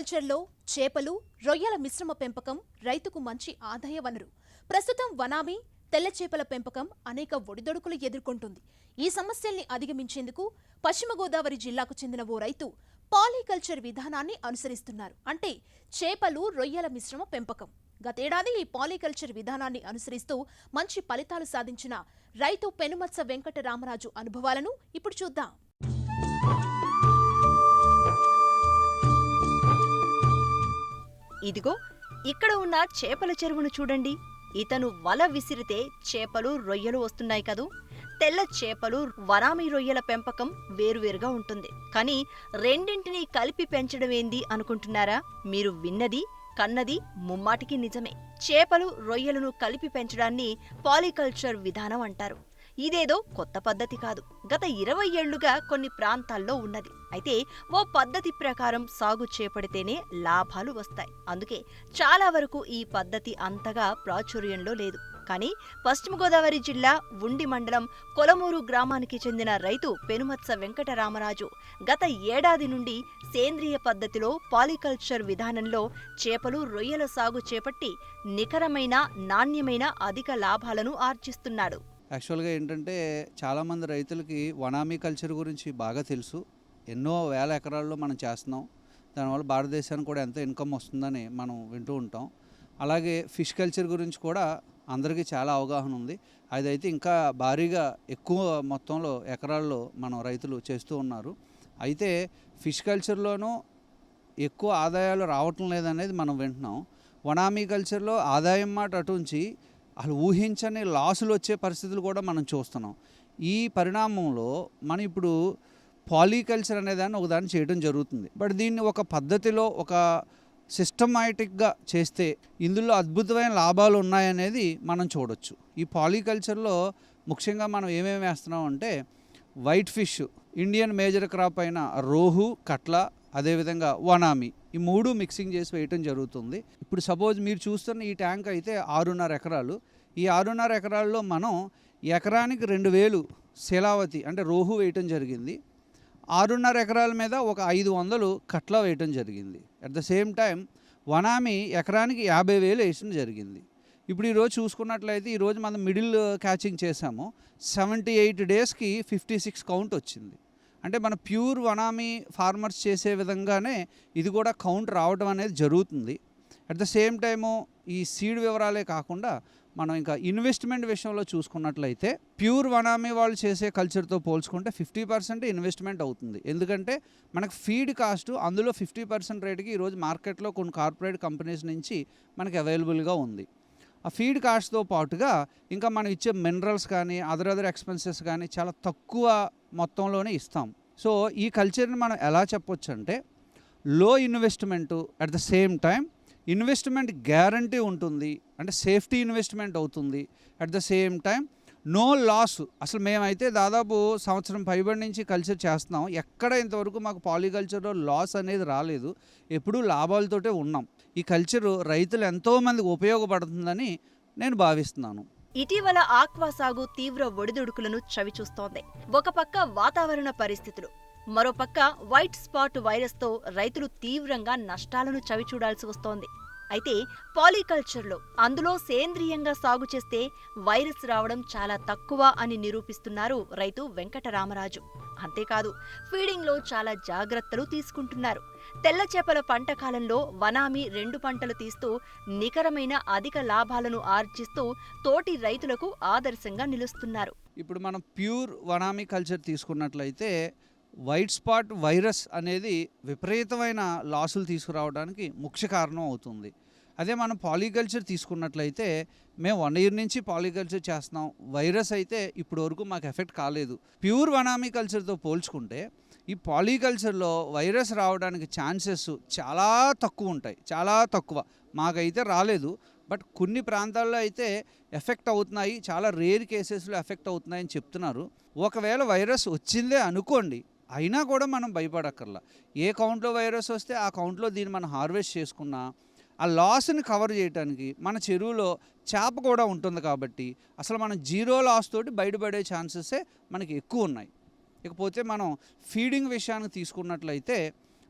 పాలికల్చర్లో చేపలు, రొయ్యల మిశ్రమ పెంపకం రైతుకు మంచి ఆదాయ వనరు. ప్రస్తుతం వనామీ, తెల్ల చేపల పెంపకం అనేక ఒడిదొడుకులు ఎదుర్కొంటుంది. ఈ సమస్యల్ని అధిగమించేందుకు పశ్చిమ గోదావరి జిల్లాకు చెందిన ఓ రైతు పాలికల్చర్ విధానాన్ని అనుసరిస్తున్నారు. అంటే చేపలు, రొయ్యల మిశ్రమ పెంపకం. గతేడాది ఈ పాలికల్చర్ విధానాన్ని అనుసరిస్తూ మంచి ఫలితాలు సాధించిన రైతు పెనుమత్స వెంకట రామరాజు అనుభవాలను ఇప్పుడు చూద్దాం. ఇదిగో ఇక్కడ ఉన్న చేపల చెరువును చూడండి. ఇతను వల విసిరితే చేపలు, రొయ్యలు వస్తున్నాయి కదూ. తెల్ల చేపలు, వనామీ రొయ్యల పెంపకం వేరువేరుగా ఉంటుంది. కానీ రెండింటినీ కలిపి పెంచడమేంది అనుకుంటున్నారా? మీరు విన్నది, కన్నది ముమ్మాటికి నిజమే. చేపలు, రొయ్యలను కలిపి పెంచడాన్ని పాలికల్చర్ విధానం అంటారు. ఇదేదో కొత్త పద్ధతి కాదు. గత 20 ఏళ్లుగా కొన్ని ప్రాంతాల్లో ఉన్నది. అయితే ఓ పద్ధతి ప్రకారం సాగు చేపడితేనే లాభాలు వస్తాయి. అందుకే చాలా వరకు ఈ పద్ధతి అంతగా ప్రాచుర్యంలో లేదు. కానీ పశ్చిమ గోదావరి జిల్లా ఉండి మండలం కొలమూరు గ్రామానికి చెందిన రైతు పెనుమత్స వెంకట రామరాజు గత ఏడాది నుండి సేంద్రియ పద్ధతిలో పాలికల్చర్ విధానంలో చేపలు, రొయ్యల సాగు చేపట్టి నికరమైన, నాణ్యమైన అధిక లాభాలను ఆర్జిస్తున్నాడు. యాక్చువల్గా ఏంటంటే చాలామంది రైతులకి వనామీ కల్చర్ గురించి బాగా తెలుసు. ఎన్నో వేల ఎకరాల్లో మనం చేస్తున్నాం. దానివల్ల భారతదేశానికి కూడా ఎంతో ఇన్కమ్ వస్తుందని మనం వింటూ ఉంటాం. అలాగే ఫిష్ కల్చర్ గురించి కూడా అందరికీ చాలా అవగాహన ఉంది. అదైతే ఇంకా భారీగా ఎక్కువ మొత్తంలో ఎకరాల్లో మనం రైతులు చేస్తూ ఉన్నారు. అయితే ఫిష్ కల్చర్లోనూ ఎక్కువ ఆదాయాలు రావటం లేదనేది మనం వింటున్నాం. వనామీ కల్చర్లో ఆదాయం మాట అటుంచి అసలు ఊహించని లాసులు వచ్చే పరిస్థితులు కూడా మనం చూస్తున్నాం. ఈ పరిణామంలో మనం ఇప్పుడు పాలికల్చర్ అనేదాన్ని ఒకదాన్ని చేయడం జరుగుతుంది. బట్ దీన్ని ఒక పద్ధతిలో, ఒక సిస్టమాటిక్గా చేస్తే ఇందులో అద్భుతమైన లాభాలు ఉన్నాయనేది మనం చూడొచ్చు. ఈ పాలికల్చర్లో ముఖ్యంగా మనం ఏమేమి వేస్తున్నాం అంటే white fish, Indian major crop అయిన రోహు, కట్ల, అదేవిధంగా వనామీ, ఈ 3 మిక్సింగ్ చేసి వేయటం జరుగుతుంది. ఇప్పుడు సపోజ్ మీరు చూస్తున్న ఈ ట్యాంక్ అయితే 6.5 ఎకరాలు. ఈ 6.5 ఎకరాల్లో మనం ఎకరానికి 2000 శీలావతి అంటే రోహు వేయటం జరిగింది. 6.5 ఎకరాల మీద ఒక 500 కట్ల వేయటం జరిగింది. At the same time vannamei ఎకరానికి 50,000 వేయటం జరిగింది. ఇప్పుడు ఈరోజు చూసుకున్నట్లయితే ఈరోజు మనం మిడిల్ క్యాచింగ్ చేసాము. 78 డేస్కి 56 కౌంట్ వచ్చింది. అంటే మన ప్యూర్ వనామీ ఫార్మర్స్ చేసే విధంగానే ఇది కూడా కౌంట్ రావడం అనేది జరుగుతుంది. అట్ ద సేమ్ టైము ఈ సీడ్ వివరాలే కాకుండా మనం ఇంకా ఇన్వెస్ట్మెంట్ విషయంలో చూసుకున్నట్లయితే ప్యూర్ వనామీ వాళ్ళు చేసే కల్చర్తో పోల్చుకుంటే 50% ఇన్వెస్ట్మెంట్ అవుతుంది. ఎందుకంటే మనకు ఫీడ్ కాస్ట్ అందులో 50% రేటుకి ఈరోజు మార్కెట్లో కొన్ని కార్పొరేట్ కంపెనీస్ నుంచి మనకి అవైలబుల్గా ఉంది. ఆ ఫీడ్ కాస్ట్తో పాటుగా ఇంకా మనం ఇచ్చే మినరల్స్ కానీ అదర్ ఎక్స్పెన్సెస్ కానీ చాలా తక్కువ మొత్తంలోనే ఇస్తాం. సో ఈ కల్చర్ని మనం ఎలా చెప్పొచ్చు అంటే లో investment, at the same time investment guarantee ఉంటుంది. అంటే సేఫ్టీ ఇన్వెస్ట్మెంట్ అవుతుంది. At the same time no loss. అసలు మేమైతే దాదాపు సంవత్సరం పైబడి నుంచి కల్చర్ చేస్తున్నాం. ఎక్కడ ఇంతవరకు మాకు పాలికల్చర్లో లాస్ అనేది రాలేదు. ఎప్పుడూ లాభాలతోటే ఉన్నాం. ఈ కల్చరు రైతులు ఎంతోమందికి ఉపయోగపడుతుందని నేను భావిస్తున్నాను. ఇటీవల ఆక్వా సాగు తీవ్ర ఒడిదుడుకులను చవిచూస్తోంది. ఒక పక్క వాతావరణ పరిస్థితులు, మరోపక్క వైట్ స్పాట్ వైరస్తో రైతులు తీవ్రంగా నష్టాలను చవిచూడాల్సి వస్తోంది. అయితే పాలికల్చర్లో, అందులో సేంద్రియంగా సాగు చేస్తే వైరస్ రావడం చాలా తక్కువ అని నిరూపిస్తున్నారు రైతు వెంకట రామరాజు. అంతేకాదు ఫీడింగ్లో చాలా జాగ్రత్తలు తీసుకుంటున్నారు. తెల్ల చేపల పంట కాలంలో వనామీ 2 పంటలు తీస్తూ నికరమైన అధిక లాభాలను ఆర్జిస్తూ తోటి రైతులకు ఆదర్శంగా నిలుస్తున్నారు. ఇప్పుడు మనం ప్యూర్ వనామీ కల్చర్ తీసుకున్నట్లయితే వైట్ స్పాట్ వైరస్ అనేది విపరీతమైన లాసులు తీసుకురావడానికి ముఖ్య కారణం అవుతుంది. అదే మనం పాలికల్చర్ తీసుకున్నట్లయితే మేము 1 year నుంచి పాలికల్చర్ చేస్తున్నాం. వైరస్ అయితే ఇప్పటి వరకు మాకు ఎఫెక్ట్ కాలేదు. ప్యూర్ వనామీ కల్చర్తో పోల్చుకుంటే ఈ పాలికల్చర్లో వైరస్ రావడానికి ఛాన్సెస్ చాలా తక్కువ ఉంటాయి. చాలా తక్కువ. మాకైతే రాలేదు. బట్ కొన్ని ప్రాంతాల్లో అయితే ఎఫెక్ట్ అవుతున్నాయి. చాలా రేర్ కేసెస్లో ఎఫెక్ట్ అవుతున్నాయని చెప్తున్నారు. ఒకవేళ వైరస్ వచ్చిందే అనుకోండి, అయినా కూడా మనం భయపడక్కర్లా. ఏ కౌంట్లో వైరస్ వస్తే ఆ కౌంట్లో దీన్ని మనం హార్వెస్ట్ చేసుకున్నా ఆ లాస్ని కవర్ చేయడానికి మన చెరువులో చేప కూడా ఉంటుంది కాబట్టి అసలు మనం 0 లాస్ తోటి బయటపడే ఛాన్సెసే మనకి ఎక్కువ ఉన్నాయి. ఇకపోతే మనం ఫీడింగ్ విషయానికి తీసుకున్నట్లయితే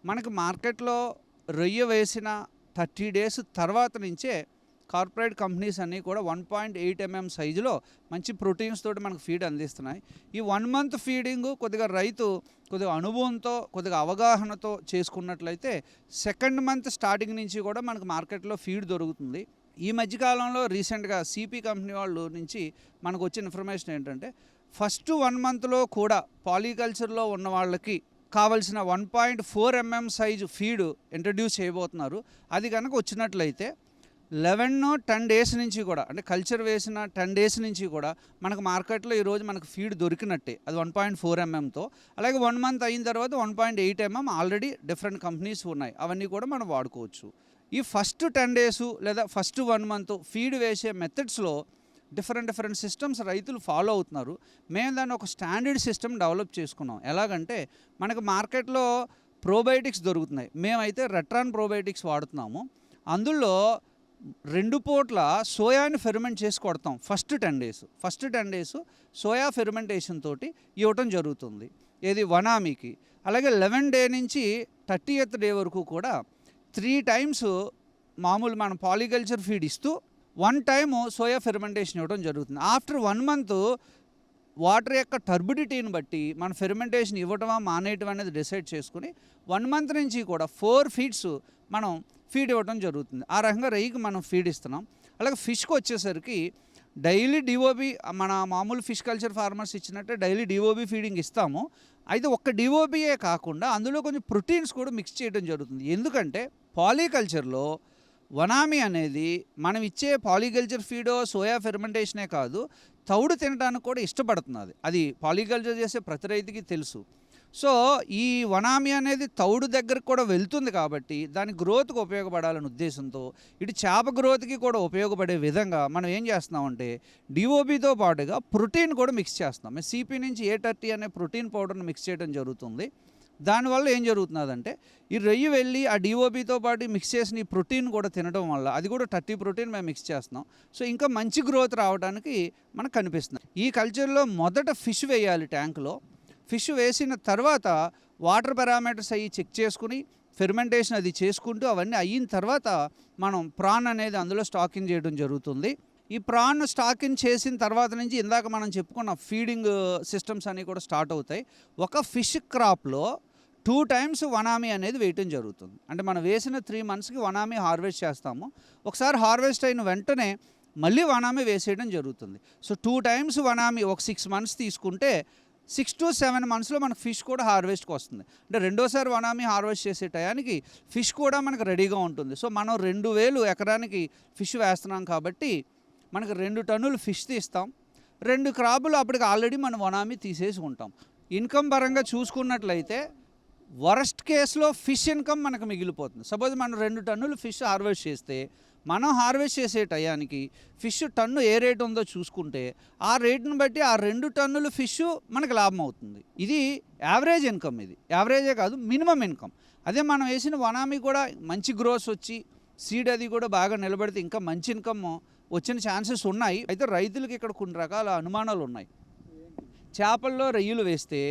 మనకి మార్కెట్లో రొయ్య వేసిన 30 డేస్ తర్వాత నుంచే కార్పొరేట్ కంపెనీస్ అన్నీ కూడా 1.8 mm సైజులో మంచి ప్రోటీన్స్ తోటి మనకు ఫీడ్ అందిస్తున్నాయి. ఈ 1 month ఫీడింగ్ కొద్దిగా రైతు కొద్దిగా అనుభవంతో కొద్దిగా అవగాహనతో చేసుకున్నట్లయితే సెకండ్ మంత్ స్టార్టింగ్ నుంచి కూడా మనకు మార్కెట్లో ఫీడ్ దొరుకుతుంది. ఈ మధ్యకాలంలో రీసెంట్గా సిపి కంపెనీ వాళ్ళు నుంచి మనకు వచ్చిన ఇన్ఫర్మేషన్ ఏంటంటే ఫస్ట్ 1 monthలో కూడా పాలికల్చర్లో ఉన్న వాళ్ళకి కావలసిన 1.4 mm సైజు ఫీడ్ ఇంట్రడ్యూస్ చేయబోతున్నారు. అది కనుక వచ్చినట్లయితే 11-10 డేస్ నుంచి కూడా అంటే కల్చర్ వేసిన 10 డేస్ నుంచి కూడా మనకు మార్కెట్లో ఈరోజు మనకు ఫీడ్ దొరికినట్టే. అది 1.4 mmతో. అలాగే 1 month అయిన తర్వాత 1.8 mm ఆల్రెడీ డిఫరెంట్ కంపెనీస్ ఉన్నాయి. అవన్నీ కూడా మనం వాడుకోవచ్చు. ఈ ఫస్ట్ 10 డేసు లేదా ఫస్ట్ 1 month ఫీడ్ వేసే మెథడ్స్లో డిఫరెంట్ సిస్టమ్స్ రైతులు ఫాలో అవుతున్నారు. మేము దాన్ని ఒక స్టాండర్డ్ సిస్టమ్ డెవలప్ చేసుకున్నాం. ఎలాగంటే మనకు మార్కెట్లో ప్రోబయోటిక్స్ దొరుకుతున్నాయి. మేమైతే రెట్రాన్ ప్రోబయోటిక్స్ వాడుతున్నాము. అందులో 2 పూట్ల సోయాని ఫెర్మెంట్ చేసి కొడతాం ఫస్ట్ 10 డేస్ సోయా ఫెర్మెంటేషన్ తోటి ఇవ్వటం జరుగుతుంది. ఏది వనామీకి. అలాగే 11 డే నుంచి 30th డే వరకు కూడా 3 times మామూలు మనం పాలికల్చర్ ఫీడ్ ఇస్తూ 1 time సోయా ఫెర్మెంటేషన్ ఇవ్వడం జరుగుతుంది. ఆఫ్టర్ 1 month వాటర్ యొక్క టర్బిడిటీని బట్టి మన ఫెర్మెంటేషన్ ఇవ్వటమా మానేయటం అనేది డిసైడ్ చేసుకుని 1 month నుంచి కూడా 4 feeds మనం ఫీడ్ ఇవ్వడం జరుగుతుంది. ఆ రకంగా రొయ్యకి మనం ఫీడ్ ఇస్తున్నాం. అలాగే ఫిష్కి వచ్చేసరికి డైలీ డిఓబి మన మామూలు ఫిష్ కల్చర్ ఫార్మర్స్ ఇచ్చినట్టే డైలీ డిఓబి ఫీడింగ్ ఇస్తాము. అయితే ఒక్క డిఓబియే కాకుండా అందులో కొంచెం ప్రోటీన్స్ కూడా మిక్స్ చేయడం జరుగుతుంది. ఎందుకంటే పాలికల్చర్లో వనామీ అనేది మనం ఇచ్చే పాలికల్చర్ ఫీడో సోయా ఫెర్మెంటేషనే కాదు, తౌడు తినడానికి కూడా ఇష్టపడుతున్నది. అది పాలికల్చర్ చేసే ప్రతి రైతుకి తెలుసు. సో ఈ వనామీ అనేది తౌడు దగ్గరకు కూడా వెళ్తుంది కాబట్టి దాని గ్రోత్కి ఉపయోగపడాలనే ఉద్దేశంతో ఇటు చేప గ్రోత్కి కూడా ఉపయోగపడే విధంగా మనం ఏం చేస్తున్నామంటే డిఓబితో పాటుగా ప్రోటీన్ కూడా మిక్స్ చేస్తున్నాం. సిపి నుంచి A30 అనే ప్రోటీన్ పౌడర్ని మిక్స్ చేయడం జరుగుతుంది. దానివల్ల ఏం జరుగుతున్నదంటే ఈ రొయ్యి వెళ్ళి ఆ డిఓబితో పాటు మిక్స్ చేసిన ఈ ప్రోటీన్ కూడా తినడం వల్ల అది కూడా 30 ప్రోటీన్ మేము మిక్స్ చేస్తున్నాం. సో ఇంకా మంచి గ్రోత్ రావడానికి మనకు కనిపిస్తుంది. ఈ కల్చర్లో మొదట ఫిష్ వేయాలి ట్యాంకులో. ఫిష్ వేసిన తర్వాత వాటర్ పారామీటర్స్ అవి చెక్ చేసుకుని ఫెర్మెంటేషన్ అది చేసుకుంటూ అవన్నీ అయిన తర్వాత మనం ప్రాన్ అనేది అందులో స్టాకింగ్ చేయడం జరుగుతుంది. ఈ ప్రాన్ స్టాకింగ్ చేసిన తర్వాత నుంచి ఇందాక మనం చెప్పుకున్న ఫీడింగ్ సిస్టమ్స్ అన్నీ కూడా స్టార్ట్ అవుతాయి. ఒక ఫిష్ క్రాప్లో 2 times వనామీ అనేది వేయటం జరుగుతుంది. అంటే మనం వేసిన 3 monthsకి వనామీ హార్వెస్ట్ చేస్తాము. ఒకసారి హార్వెస్ట్ అయిన వెంటనే మళ్ళీ వనామీ వేసేయడం జరుగుతుంది. సో 2 times వనామీ ఒక 6 months తీసుకుంటే 6 to 7 monthsలో మనకు ఫిష్ కూడా హార్వెస్ట్కి వస్తుంది. అంటే రెండోసారి వనామీ హార్వెస్ట్ చేసే టయానికి ఫిష్ కూడా మనకు రెడీగా ఉంటుంది. సో మనం 2000 ఎకరానికి ఫిష్ వేస్తున్నాం కాబట్టి మనకు 2 టన్నులు ఫిష్ తీస్తాం. 2 క్రాపులు అప్పటికి ఆల్రెడీ మనం వనామీ తీసేసి ఉంటాం. ఇన్కమ్ పరంగా చూసుకున్నట్లయితే వరస్ట్ కేసులో ఫిష్ ఇన్కమ్ మనకు మిగిలిపోతుంది. సపోజ్ మనం 2 టన్నులు ఫిష్ హార్వెస్ట్ చేస్తే మనం హార్వెస్ట్ చేసే టయానికి ఫిష్ టన్ను ఏ రేటు ఉందో చూసుకుంటే ఆ రేటును బట్టి ఆ 2 టన్నులు ఫిష్ మనకు లాభం అవుతుంది. ఇది యావరేజ్ ఇన్కమ్. ఇది యావరేజే కాదు, మినిమం ఇన్కమ్. అదే మనం వేసిన వనామీ కూడా మంచి గ్రోస్ వచ్చి సీడ్ అది కూడా బాగా నిలబడితే ఇంకా మంచి ఇన్కమ్ వచ్చిన ఛాన్సెస్ ఉన్నాయి. అయితే రైతులకు ఇక్కడ కొన్ని రకాల అనుమానాలు ఉన్నాయి. చేపల్లో రొయ్యలు వేస్తే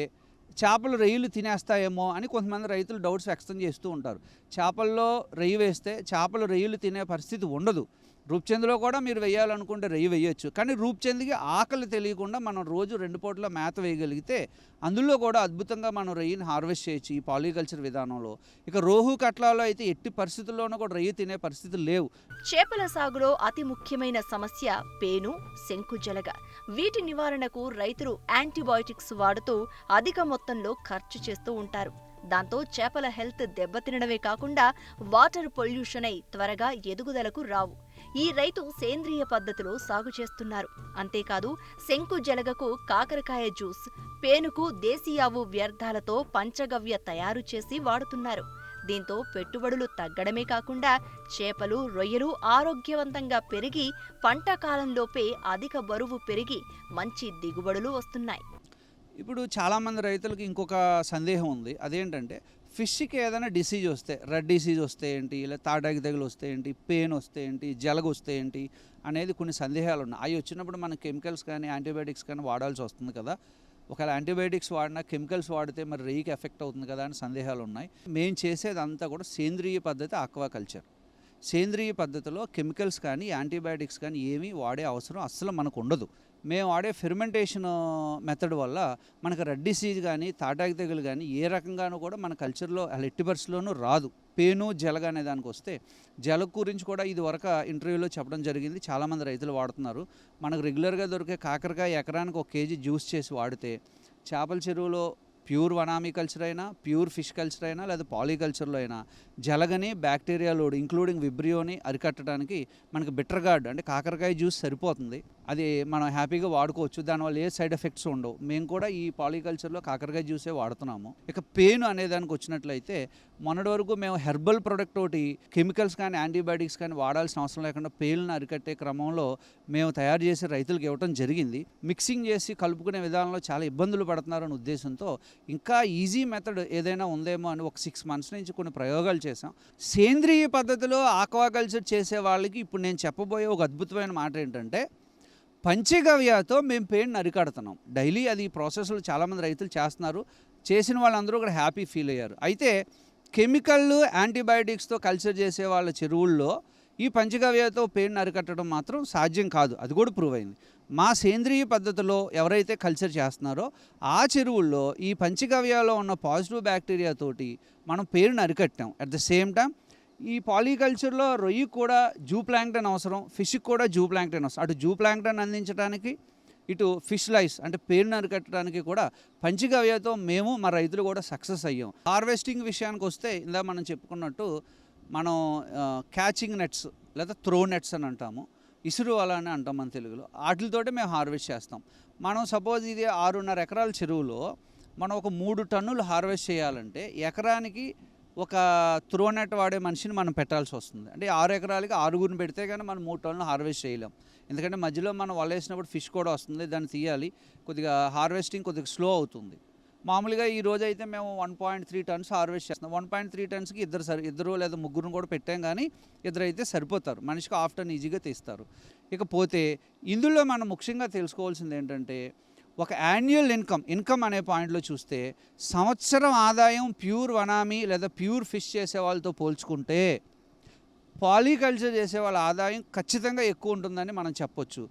చేపలు రొయ్యలు తినేస్తాయేమో అని కొంతమంది రైతులు డౌట్స్ వ్యక్తం చేస్తూ ఉంటారు. చేపల్లో రొయ్య వేస్తే చేపలు రొయ్యలు తినే పరిస్థితి ఉండదు. రూప్చంద్లో కూడా మీరు వేయాలనుకుంటే రొయ్య వేయచ్చు. కానీ రూప్చంద్కి ఆకలి తెలియకుండా మనం రోజు 2 పూటల మేత వేయగలిగితే అందులో కూడా అద్భుతంగా మనం రొయ్యని హార్వెస్ట్ చేయొచ్చు ఈ పాలికల్చర్ విధానంలో. ఇక రోహు కట్లాలో అయితే ఎట్టి పరిస్థితుల్లోనూ కూడా రొయ్య తినే పరిస్థితులు లేవు. చేపల సాగులో అతి ముఖ్యమైన సమస్య పేను, శంకుజలగ. వీటి నివారణకు రైతులు యాంటీబయాటిక్స్ వాడుతూ అధిక మొత్తంలో ఖర్చు చేస్తూ ఉంటారు. దాంతో చేపల హెల్త్ దెబ్బతినడమే కాకుండా వాటర్ పొల్యూషన్ అయి త్వరగా ఎదుగుదలకు రావు. ఈ రైతు సేంద్రియ పద్ధతిలో సాగు చేస్తున్నారు. అంతేకాదు శంకు జలగకు కాకరకాయ జ్యూస్, పేనుకు దేశీయావు వ్యర్థాలతో పంచగవ్య తయారు చేసి వాడుతున్నారు. దీంతో పెట్టుబడులు తగ్గడమే కాకుండా చేపలు, రొయ్యలు ఆరోగ్యవంతంగా పెరిగి పంట కాలంలోపే అధిక బరువు పెరిగి మంచి దిగుబడులు వస్తున్నాయి. ఇప్పుడు చాలామంది రైతులకు ఇంకొక సందేహం ఉంది. అదేంటంటే ఫిష్కి ఏదైనా డిసీజ్ వస్తే, రెడ్ డిసీజ్ వస్తే ఏంటి, ఇలా తాటాకి తెగులు వస్తే ఏంటి, పెయిన్ వస్తే ఏంటి, జలగ వస్తే ఏంటి అనేది కొన్ని సందేహాలు ఉన్నాయి. అవి వచ్చినప్పుడు మనం కెమికల్స్ కానీ యాంటీబయాటిక్స్ కానీ వాడాల్సి వస్తుంది కదా. ఒకవేళ యాంటీబయాటిక్స్ వాడినా కెమికల్స్ వాడితే మరి రొయ్యకి ఎఫెక్ట్ అవుతుంది కదా అని సందేహాలు ఉన్నాయి. మేము చేసేదంతా కూడా సేంద్రియ పద్ధతి ఆక్వాకల్చర్. సేంద్రియ పద్ధతిలో కెమికల్స్ కానీ యాంటీబయాటిక్స్ కానీ ఏమీ వాడే అవసరం అస్సలు మనకు ఉండదు. మేము వాడే ఫెర్మెంటేషన్ మెథడ్ వల్ల మనకు రెడ్ డిసీజ్ కానీ తాటాకి తెగులు కానీ ఏ రకంగానూ కూడా మన కల్చర్లో అసలు ఎట్టి పరిస్థితుల్లోనూ రాదు. పేను జలగ అనే దానికి వస్తే జల గురించి కూడా ఇది వరకు ఇంటర్వ్యూలో చెప్పడం జరిగింది. చాలామంది రైతులు వాడుతున్నారు. మనకు రెగ్యులర్గా దొరికే కాకరకాయ ఎకరానికి 1 కేజీ జ్యూస్ చేసి వాడితే చేపల చెరువులో ప్యూర్ వనామీ కల్చర్ అయినా ప్యూర్ ఫిష్ కల్చర్ అయినా లేదా పాలీకల్చర్లో అయినా జలగని బ్యాక్టీరియా లోడ్ ఇంక్లూడింగ్ విబ్రియోని అరికట్టడానికి మనకి బిట్టర్ గార్డ్ అంటే కాకరకాయ జ్యూస్ సరిపోతుంది. అది మనం హ్యాపీగా వాడుకోవచ్చు. దానివల్ల ఏ సైడ్ ఎఫెక్ట్స్ ఉండవు. మేము కూడా ఈ పాలీకల్చర్లో కాకరకాయ జ్యూసే వాడుతున్నాము. ఇక పెయిన్ అనే దానికి వచ్చినట్లయితే మొన్నటి వరకు మేము హెర్బల్ ప్రొడక్ట్ ఒకటి కెమికల్స్ కానీ యాంటీబయాటిక్స్ కానీ వాడాల్సిన అవసరం లేకుండా పెయిన్ను అరికట్టే క్రమంలో మేము తయారు చేసి రైతులకు ఇవ్వడం జరిగింది. మిక్సింగ్ చేసి కలుపుకునే విధానంలో చాలా ఇబ్బందులు పడుతున్నారనే ఉద్దేశంతో ఇంకా ఈజీ మెథడ్ ఏదైనా ఉందేమో అని ఒక 6 మంత్స్ నుంచి కొన్ని ప్రయోగాలు చేసాం. సేంద్రియ పద్ధతిలో ఆక్వాకల్చర్ చేసే వాళ్ళకి ఇప్పుడు నేను చెప్పబోయే ఒక అద్భుతమైన మాట ఏంటంటే పంచగవ్యతో మేము పెయిన్ అరికడుతున్నాం. డైలీ అది ప్రాసెస్లో చాలామంది రైతులు చేస్తున్నారు. చేసిన వాళ్ళందరూ కూడా హ్యాపీ ఫీల్ అయ్యారు. అయితే కెమికల్ యాంటీబయాటిక్స్తో కల్చర్ చేసే వాళ్ళ చెరువుల్లో ఈ పంచగవ్యతో పెయిన్ అరికట్టడం మాత్రం సాధ్యం కాదు. అది కూడా ప్రూవ్ అయింది. మా సేంద్రియ పద్ధతిలో ఎవరైతే కల్చర్ చేస్తున్నారో ఆ చెరువుల్లో ఈ పంచగవ్యలో ఉన్న పాజిటివ్ బ్యాక్టీరియాతోటి మనం పెయిన్ అరికట్టాం. అట్ ద సేమ్ టైం ఈ పాలీకల్చర్లో రొయ్యకు కూడా జూ ప్లాంక్టన్ అవసరం, ఫిష్కి కూడా జూ ప్లాంక్టన్ అవసరం. అటు జూ ప్లాంక్టన్ అందించడానికి ఇటు ఫిష్ లైఫ్ అంటే పేరును అరికట్టడానికి కూడా పంచగవ్యతో మేము మా రైతులు కూడా సక్సెస్ అయ్యాం. హార్వెస్టింగ్ విషయానికి వస్తే ఇందా మనం చెప్పుకున్నట్టు మనం క్యాచింగ్ నెట్స్ లేదా త్రో నెట్స్ అని అంటాము, ఇసురు వల అని అంటాం మన తెలుగులో. వాటితోటే మేము హార్వెస్ట్ చేస్తాం. మనం సపోజ్ ఇది 6.5 ఎకరాల చెరువులో మనం ఒక 3 టన్నులు హార్వెస్ట్ చేయాలంటే ఎకరానికి ఒక త్రో నెట్ వాడే మనిషిని మనం పెట్టాల్సి వస్తుంది. అంటే 6 ఎకరాలకి 6గురిని పెడితే కానీ మనం 3 టన్నులు హార్వెస్ట్ చేయలేం. ఎందుకంటే మధ్యలో మనం వల వేసినప్పుడు ఫిష్ కూడా వస్తుంది, దాన్ని తీయాలి. కొద్దిగా హార్వెస్టింగ్ కొద్దిగా స్లో అవుతుంది. మామూలుగా ఈ రోజు అయితే మేము 1.3 టన్స్ హార్వెస్ట్ చేస్తున్నాం. 1.3 టన్స్కి ఇద్దరు లేదా ముగ్గురు కూడా పెట్టాం, కానీ ఇద్దరు అయితే సరిపోతారు. మనిషికి 1/2 టన్ ఈజీగా తీస్తారు. ఇకపోతే ఇందులో మనం ముఖ్యంగా తెలుసుకోవాల్సింది ఏంటంటే ఒక యాన్యువల్ ఇన్కమ్ అనే పాయింట్లో చూస్తే సంవత్సరం ఆదాయం ప్యూర్ వనామీ లేదా ప్యూర్ ఫిష్ చేసే వాళ్ళతో పోల్చుకుంటే పాలీకల్చర్ చేసే వాళ్ళ ఆదాయం ఖచ్చితంగా ఎక్కువ ఉంటుందని మనం చెప్పొచ్చు.